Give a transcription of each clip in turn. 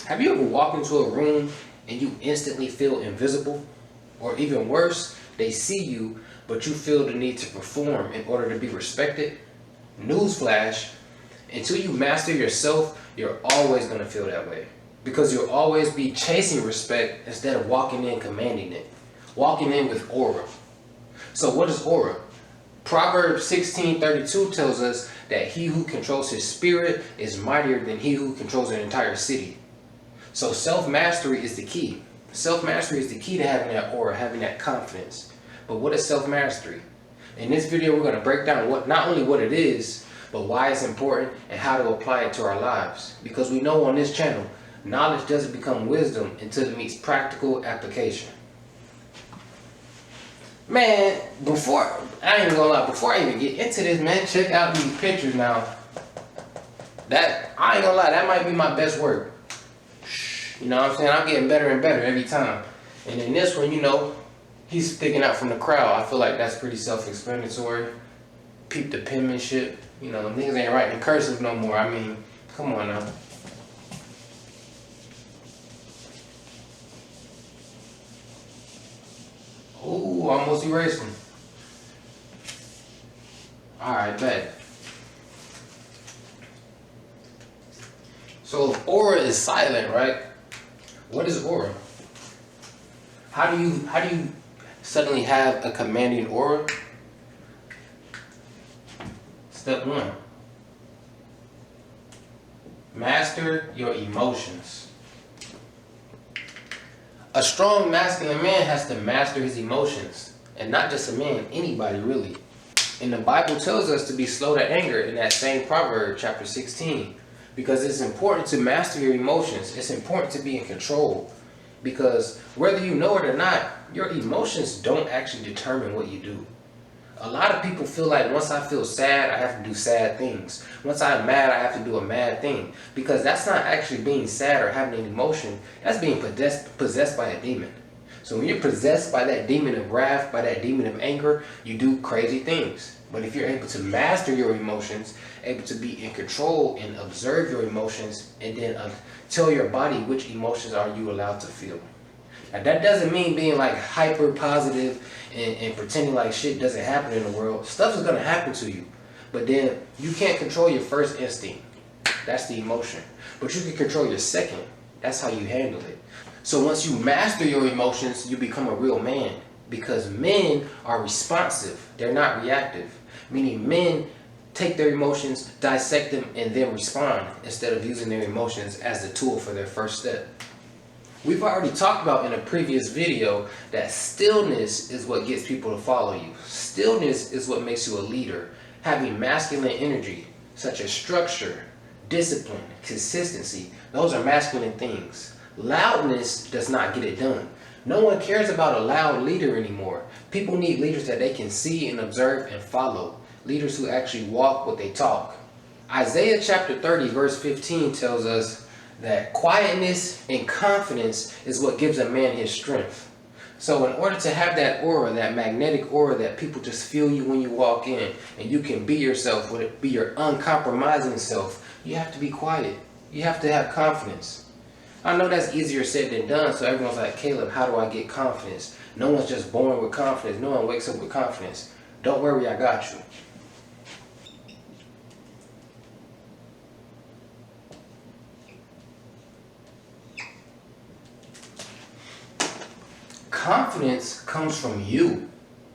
Have you ever walked into a room and you instantly feel invisible? Or even worse, they see you, but you feel the need to perform in order to be respected? Newsflash, until you master yourself, you're always going to feel that way. Because you'll always be chasing respect instead of walking in commanding it. Walking in with aura. So what is aura? Proverbs 16:32 tells us that he who controls his spirit is mightier than he who controls an entire city. So self-mastery is the key. Self-mastery is the key to having that aura, having that confidence. But what is self-mastery? In this video, we're going to break down not only what it is, but why it's important and how to apply it to our lives. Because we know on this channel, knowledge doesn't become wisdom until it meets practical application. Man, before I even get into this, man, check out these pictures now. I ain't gonna lie, that might be my best work. You know what I'm saying? I'm getting better and better every time. And in this one, you know, he's sticking out from the crowd. I feel like that's pretty self-explanatory. Peep the penmanship. You know, niggas ain't writing in cursive no more. I mean, come on now. Ooh, almost erased him. Alright, bet. So if aura is silent, right? What is aura? How do you suddenly have a commanding aura? Step 1. Master your emotions. A strong masculine man has to master his emotions. And not just a man, anybody really. And the Bible tells us to be slow to anger in that same proverb, chapter 16. Because it's important to master your emotions. It's important to be in control. Because whether you know it or not, your emotions don't actually determine what you do. A lot of people feel like once I feel sad, I have to do sad things. Once I'm mad, I have to do a mad thing. Because that's not actually being sad or having an emotion. That's being possessed by a demon. So when you're possessed by that demon of wrath, by that demon of anger, you do crazy things. But if you're able to master your emotions, able to be in control and observe your emotions, and then tell your body which emotions are you allowed to feel. Now that doesn't mean being like hyper positive and pretending like shit doesn't happen in the world. Stuff is going to happen to you. But then you can't control your first instinct. That's the emotion. But you can control your second. That's how you handle it. So once you master your emotions, you become a real man. Because men are responsive. They're not reactive. Meaning men take their emotions, dissect them, and then respond instead of using their emotions as the tool for their first step. We've already talked about in a previous video that stillness is what gets people to follow you. Stillness is what makes you a leader. Having masculine energy, such as structure, discipline, consistency, those are masculine things. Loudness does not get it done. No one cares about a loud leader anymore. People need leaders that they can see and observe and follow. Leaders who actually walk what they talk. Isaiah chapter 30 verse 15 tells us that quietness and confidence is what gives a man his strength. So in order to have that aura, that magnetic aura that people just feel you when you walk in, and you can be yourself, be your uncompromising self, you have to be quiet. You have to have confidence. I know that's easier said than done, so everyone's like, Caleb, how do I get confidence? No one's just born with confidence. No one wakes up with confidence. Don't worry, I got you. Confidence comes from you.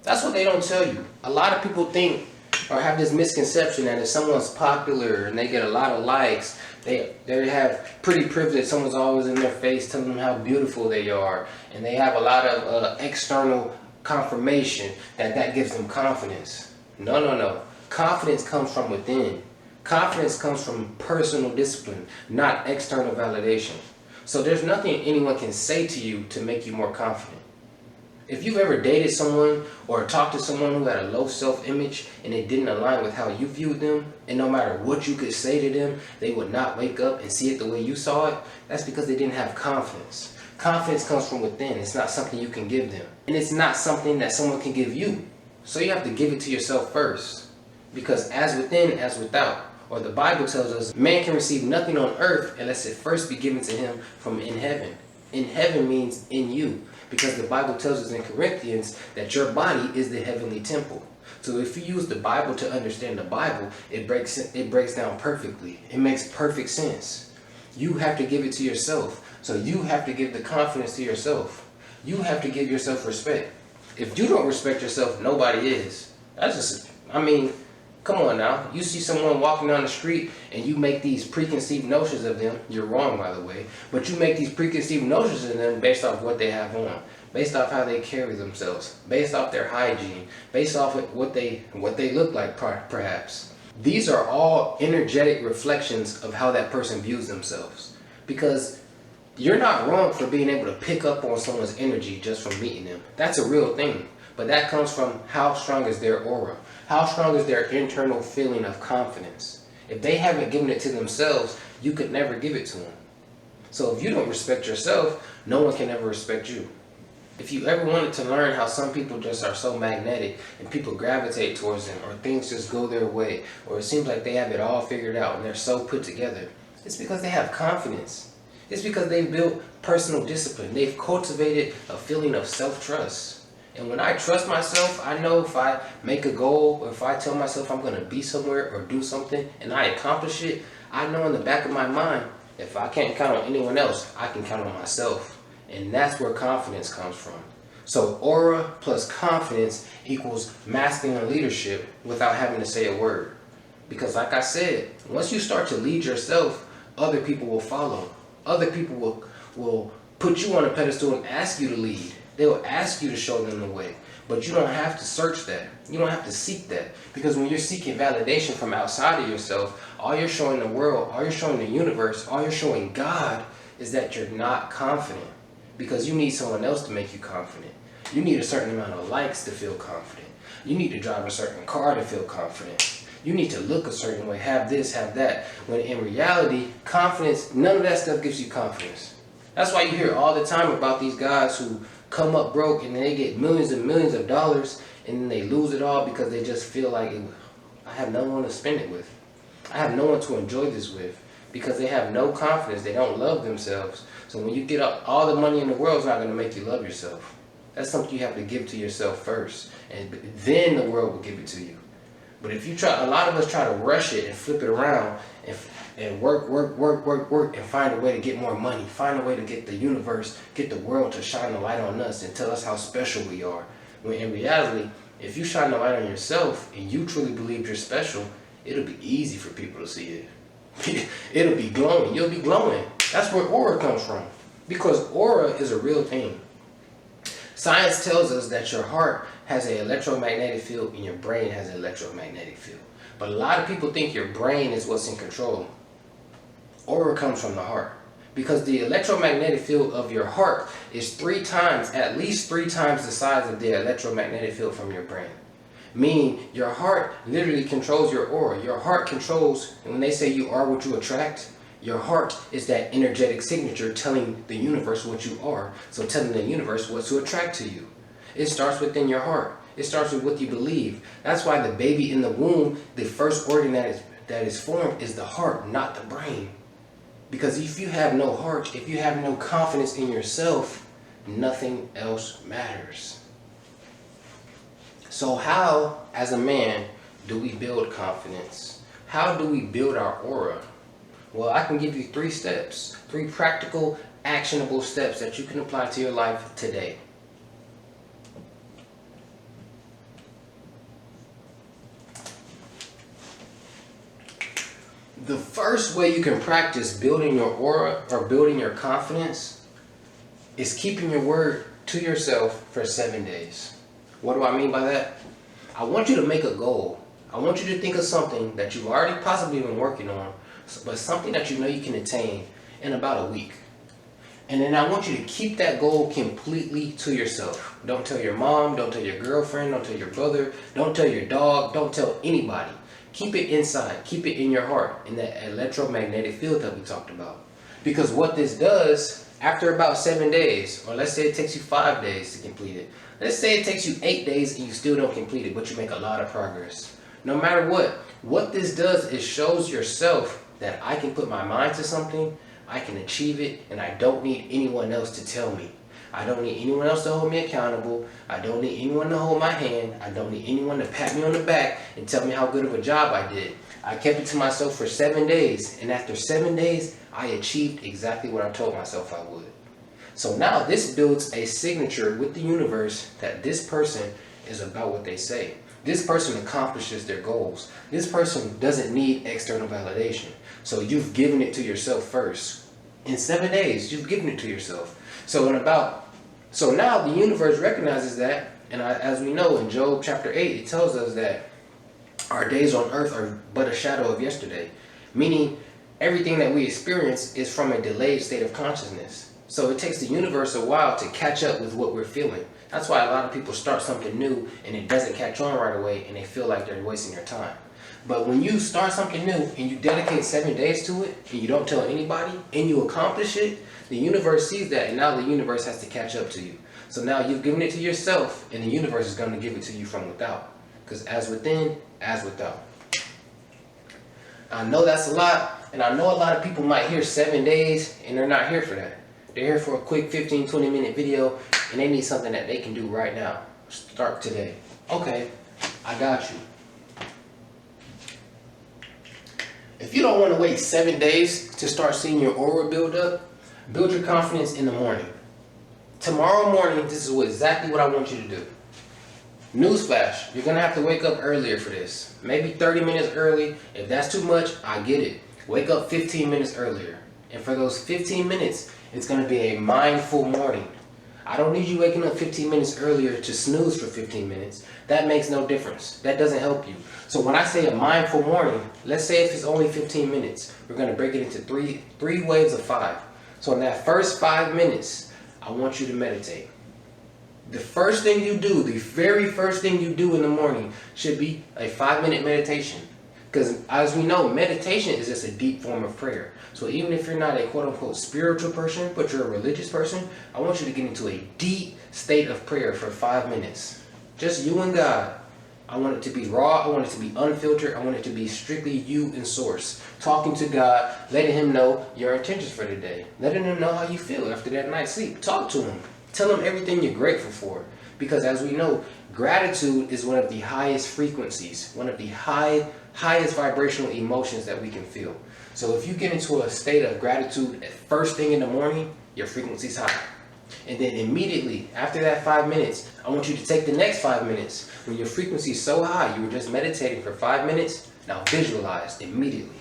That's what they don't tell you. A lot of people think or have this misconception that if someone's popular and they get a lot of likes, they have pretty privilege. Someone's always in their face telling them how beautiful they are, and they have a lot of external confirmation that gives them confidence. No. Confidence comes from within. Confidence comes from personal discipline, not external validation. So there's nothing anyone can say to you to make you more confident. If you've ever dated someone or talked to someone who had a low self-image and it didn't align with how you viewed them, and no matter what you could say to them, they would not wake up and see it the way you saw it, that's because they didn't have confidence. Confidence comes from within. It's not something you can give them. And it's not something that someone can give you. So you have to give it to yourself first. Because as within, as without. Or the Bible tells us man can receive nothing on earth unless it first be given to him from in heaven. In heaven means in you, because the Bible tells us in Corinthians that your body is the heavenly temple. So if you use the Bible to understand the Bible, it breaks down perfectly. It makes perfect sense. You have to give it to yourself. So you have to give the confidence to yourself. You have to give yourself respect. If you don't respect yourself, nobody is. That's just, I mean, come on now. You see someone walking down the street and you make these preconceived notions of them. You're wrong, by the way. But you make these preconceived notions of them based off what they have on, based off how they carry themselves, based off their hygiene, based off what they look like, perhaps. These are all energetic reflections of how that person views themselves. Because you're not wrong for being able to pick up on someone's energy just from meeting them. That's a real thing. But that comes from how strong is their aura. How strong is their internal feeling of confidence? If they haven't given it to themselves, you could never give it to them. So if you don't respect yourself, no one can ever respect you. If you ever wanted to learn how some people just are so magnetic and people gravitate towards them, or things just go their way, or it seems like they have it all figured out and they're so put together, it's because they have confidence. It's because they've built personal discipline. They've cultivated a feeling of self-trust. And when I trust myself, I know if I make a goal, or if I tell myself I'm going to be somewhere or do something and I accomplish it, I know in the back of my mind, if I can't count on anyone else, I can count on myself. And that's where confidence comes from. So aura plus confidence equals masculine leadership without having to say a word. Because like I said, once you start to lead yourself, other people will follow. Other people will put you on a pedestal and ask you to lead. They will ask you to show them the way. But you don't have to search that. You don't have to seek that. Because when you're seeking validation from outside of yourself, all you're showing the world, all you're showing the universe, all you're showing God is that you're not confident. Because you need someone else to make you confident. You need a certain amount of likes to feel confident. You need to drive a certain car to feel confident. You need to look a certain way, have this, have that. When in reality, confidence, none of that stuff gives you confidence. That's why you hear all the time about these guys who come up broke and they get millions and millions of dollars and then they lose it all because they just feel like, I have no one to spend it with. I have no one to enjoy this with, because they have no confidence. They don't love themselves. So when you get up, all the money in the world is not going to make you love yourself. That's something you have to give to yourself first, and then the world will give it to you. But if you try, a lot of us try to rush it and flip it around and work, and find a way to get more money, find a way to get the universe, get the world to shine the light on us and tell us how special we are. When in reality, if you shine the light on yourself and you truly believe you're special, it'll be easy for people to see it. It'll be glowing. You'll be glowing. That's where aura comes from. Because aura is a real thing. Science tells us that your heart has an electromagnetic field and your brain has an electromagnetic field. But a lot of people think your brain is what's in control. Aura comes from the heart. Because the electromagnetic field of your heart is at least three times the size of the electromagnetic field from your brain. Meaning your heart literally controls your aura. Your heart controls, and when they say you are what you attract, your heart is that energetic signature telling the universe what you are. So telling the universe what to attract to you. It starts within your heart. It starts with what you believe. That's why the baby in the womb, the first organ that is formed is the heart, not the brain. Because if you have no heart, if you have no confidence in yourself, nothing else matters. So how, as a man, do we build confidence? How do we build our aura? Well, I can give you 3 steps, 3 practical, actionable steps that you can apply to your life today. The first way you can practice building your aura or building your confidence is keeping your word to yourself for 7 days. What do I mean by that? I want you to make a goal. I want you to think of something that you've already possibly been working on, but something that you know you can attain in about a week. And then I want you to keep that goal completely to yourself. Don't tell your mom, don't tell your girlfriend, don't tell your brother, don't tell your dog, don't tell anybody. Keep it inside, keep it in your heart, in that electromagnetic field that we talked about. Because what this does, after about 7 days, or let's say it takes you 5 days to complete it. Let's say it takes you 8 days and you still don't complete it, but you make a lot of progress. No matter what, What this does is shows yourself that I can put my mind to something, I can achieve it, and I don't need anyone else to tell me. I don't need anyone else to hold me accountable. I don't need anyone to hold my hand. I don't need anyone to pat me on the back and tell me how good of a job I did. I kept it to myself for 7 days, and after 7 days, I achieved exactly what I told myself I would. So now this builds a signature with the universe that this person is about what they say. This person accomplishes their goals. This person doesn't need external validation. So you've given it to yourself first. In 7 days, you've given it to yourself. So now the universe recognizes that, and as we know in Job chapter 8, it tells us that our days on earth are but a shadow of yesterday, meaning everything that we experience is from a delayed state of consciousness. So it takes the universe a while to catch up with what we're feeling. That's why a lot of people start something new and it doesn't catch on right away and they feel like they're wasting their time. But when you start something new and you dedicate 7 days to it and you don't tell anybody and you accomplish it, the universe sees that, and now the universe has to catch up to you. So now you've given it to yourself, and the universe is going to give it to you from without. Because as within, as without. I know that's a lot, and I know a lot of people might hear 7 days, and they're not here for that. They're here for a quick 15, 20-minute video, and they need something that they can do right now. Start today. Okay, I got you. If you don't want to wait 7 days to start seeing your aura build up, build your confidence in the morning. Tomorrow morning, this is exactly what I want you to do. Newsflash, you're going to have to wake up earlier for this. Maybe 30 minutes early. If that's too much, I get it. Wake up 15 minutes earlier. And for those 15 minutes, it's going to be a mindful morning. I don't need you waking up 15 minutes earlier to snooze for 15 minutes. That makes no difference. That doesn't help you. So when I say a mindful morning, let's say if it's only 15 minutes, we're going to break it into three waves of 5. So in that first 5 minutes, I want you to meditate. The first thing you do, the very first thing you do in the morning should be a 5-minute meditation. Because as we know, meditation is just a deep form of prayer. So even if you're not a quote-unquote spiritual person, but you're a religious person, I want you to get into a deep state of prayer for 5 minutes. Just you and God. I want it to be raw. I want it to be unfiltered. I want it to be strictly you and source. Talking to God, letting him know your intentions for the day. Letting him know how you feel after that night's sleep. Talk to him. Tell him everything you're grateful for. Because as we know, gratitude is one of the highest frequencies, one of the highest vibrational emotions that we can feel. So if you get into a state of gratitude at first thing in the morning, your frequency's high. And then immediately after that 5 minutes, I want you to take the next 5 minutes. When your frequency is so high, you were just meditating for 5 minutes, now visualize immediately.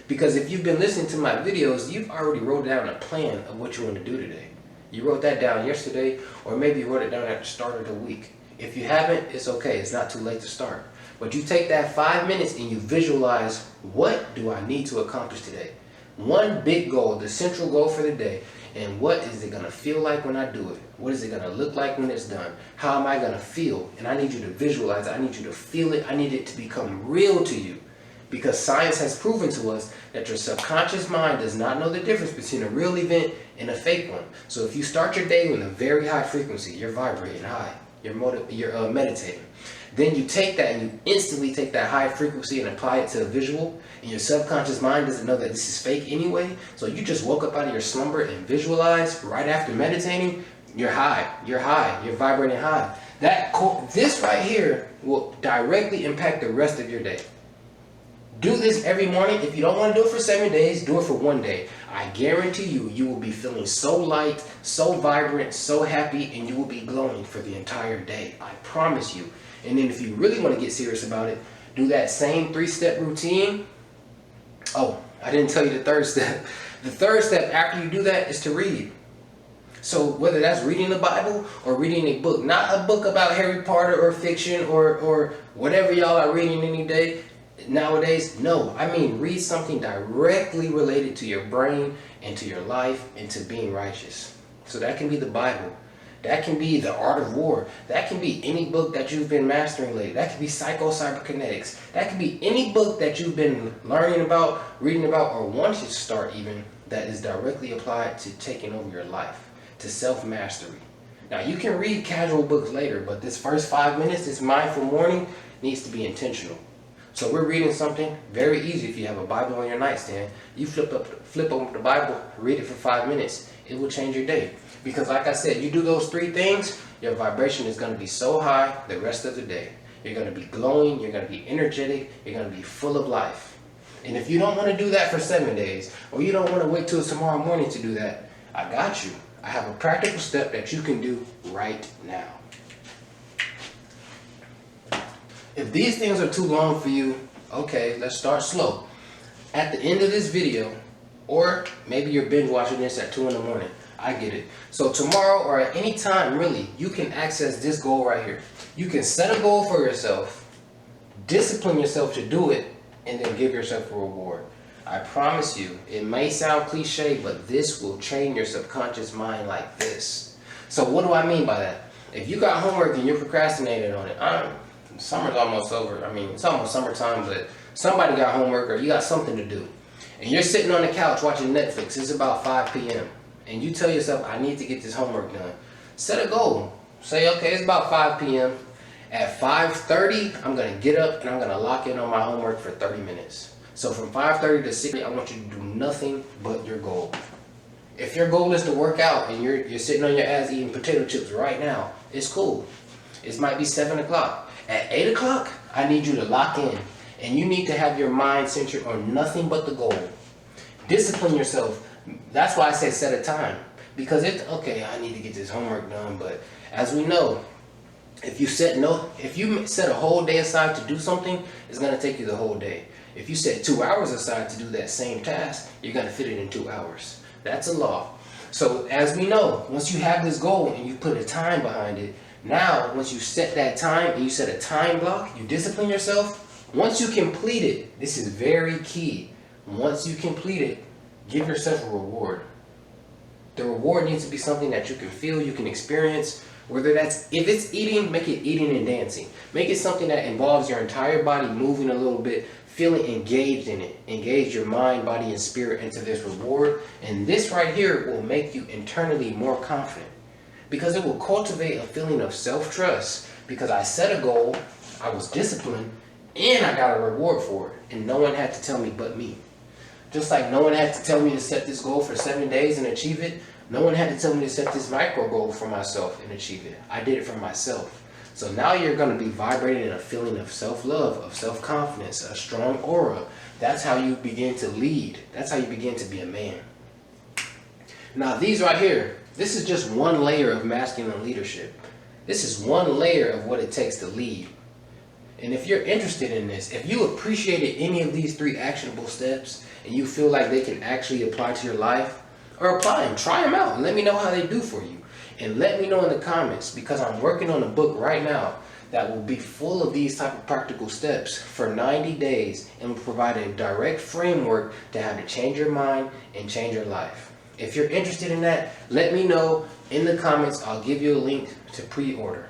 Because if you've been listening to my videos, you've already wrote down a plan of what you want to do today. You wrote that down yesterday, or maybe you wrote it down at the start of the week. If you haven't, it's okay. It's not too late to start. But you take that 5 minutes and you visualize, what do I need to accomplish today? One big goal, the central goal for the day. And what is it going to feel like when I do it? What is it going to look like when it's done? How am I going to feel? And I need you to visualize it. I need you to feel it. I need it to become real to you. Because science has proven to us that your subconscious mind does not know the difference between a real event and a fake one. So if you start your day with a very high frequency, you're vibrating high, you're meditating. Then you take that and you instantly take that high frequency and apply it to a visual, and your subconscious mind doesn't know that this is fake anyway. So you just woke up out of your slumber and visualize right after meditating, you're high, you're vibrating high. This right here will directly impact the rest of your day. Do this every morning. If you don't want to do it for 7 days, do it for 1 day. I guarantee you, you will be feeling so light, so vibrant, so happy, and you will be glowing for the entire day. I promise you. And then if you really want to get serious about it, do that same 3-step routine. Oh, I didn't tell you the third step. The third step after you do that is to read. So whether that's reading the Bible or reading a book, not a book about Harry Potter or fiction or whatever y'all are reading any day nowadays. No, I mean read something directly related to your brain and to your life and to being righteous. So that can be the Bible. That can be The Art of War. That can be any book that you've been mastering lately. That can be Psycho-Cybernetics. That can be any book that you've been learning about, reading about, or want to start even, that is directly applied to taking over your life, to self-mastery. Now you can read casual books later, but this first 5 minutes, this mindful morning, needs to be intentional. So we're reading something very easy. If you have a Bible on your nightstand, you flip open the Bible, read it for 5 minutes. It will change your day. Because like I said, you do those 3 things, your vibration is going to be so high the rest of the day. You're going to be glowing, you're going to be energetic, you're going to be full of life. And if you don't want to do that for 7 days, or you don't want to wait till tomorrow morning to do that, I got you. I have a practical step that you can do right now. If these things are too long for you, okay, let's start slow. At the end of this video, or maybe you're binge watching this at 2 in the morning, I get it. So tomorrow or at any time, really, you can access this goal right here. You can set a goal for yourself, discipline yourself to do it, and then give yourself a reward. I promise you, it may sound cliche, but this will train your subconscious mind like this. So what do I mean by that? If you got homework and you're procrastinating on it, summer's almost over. I mean, it's almost summertime, but somebody got homework or you got something to do. And you're sitting on the couch watching Netflix. It's about 5 p.m. And you tell yourself, I need to get this homework done. Set a goal. Say, okay, it's about 5 p.m. At 5:30, I'm going to get up and I'm going to lock in on my homework for 30 minutes. So from 5:30 to 6, I want you to do nothing but your goal. If your goal is to work out and you're sitting on your ass eating potato chips right now, it's cool. It might be 7 o'clock. At 8 o'clock, I need you to lock in. And you need to have your mind centered on nothing but the goal. Discipline yourself. That's why I say set a time. Because okay, I need to get this homework done. But as we know, if you set a whole day aside to do something, it's going to take you the whole day. If you set 2 hours aside to do that same task, you're going to fit it in 2 hours. That's a law. So as we know, once you have this goal and you put a time behind it, now once you set that time and you set a time block, you discipline yourself. Once you complete it, this is very key. Once you complete it, give yourself a reward. The reward needs to be something that you can feel, you can experience. Whether if it's eating, make it eating and dancing. Make it something that involves your entire body moving a little bit, feeling engaged in it. Engage your mind, body, and spirit into this reward. And this right here will make you internally more confident. Because it will cultivate a feeling of self-trust. Because I set a goal, I was disciplined, and I got a reward for it. And no one had to tell me but me. Just like no one had to tell me to set this goal for 7 days and achieve it, no one had to tell me to set this micro goal for myself and achieve it. I did it for myself. So now you're going to be vibrating in a feeling of self-love, of self-confidence, a strong aura. That's how you begin to lead. That's how you begin to be a man. Now these right here, this is just one layer of masculine leadership. This is one layer of what it takes to lead. And if you're interested in this, if you appreciated any of these 3 actionable steps and you feel like they can actually apply to your life, or apply them, try them out, and let me know how they do for you. And let me know in the comments, because I'm working on a book right now that will be full of these type of practical steps for 90 days and will provide a direct framework to how to change your mind and change your life. If you're interested in that, let me know in the comments. I'll give you a link to pre-order.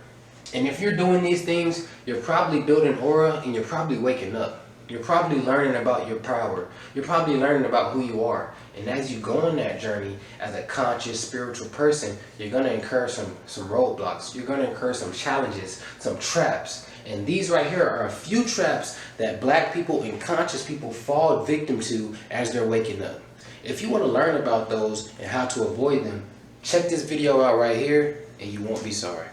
And if you're doing these things, you're probably building aura and you're probably waking up. You're probably learning about your power. You're probably learning about who you are. And as you go on that journey as a conscious spiritual person, you're going to incur some roadblocks. You're going to incur some challenges, some traps. And these right here are a few traps that black people and conscious people fall victim to as they're waking up. If you want to learn about those and how to avoid them, check this video out right here and you won't be sorry.